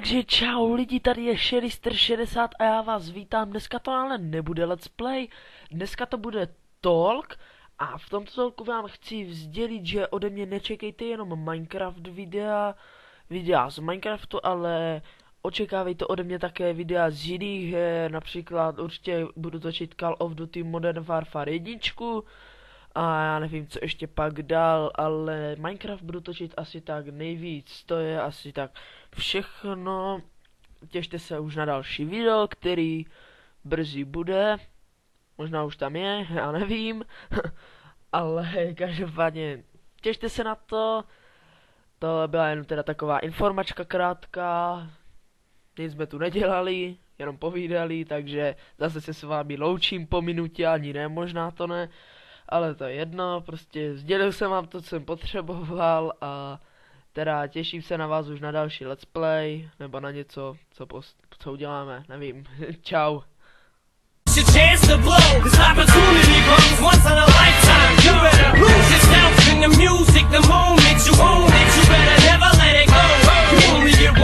Takže čau lidi, tady je Sherister60 a já vás vítám. Dneska to ale nebude let's play, dneska to bude talk. A v tomto talku vám chci sdělit, že ode mě nečekejte jenom Minecraft videa z Minecraftu, ale očekávejte ode mě také videa z jiných her, například určitě budu točit Call of Duty Modern Warfare 1. A já nevím, co ještě pak dál, ale Minecraft budu točit asi tak nejvíc, to je asi tak všechno. Těšte se už na další video, který brzy bude, možná už tam je, já nevím, ale každopádně těšte se na to. To byla jen teda taková informačka krátká, nic jsme tu nedělali, jenom povídali, takže zase se s vámi loučím po minutě, ani ne, možná to ne. Ale to je jedno, prostě sdělil jsem vám to, co jsem potřeboval a teda těším se na vás už na další let's play, nebo na něco, co uděláme, nevím. Čau.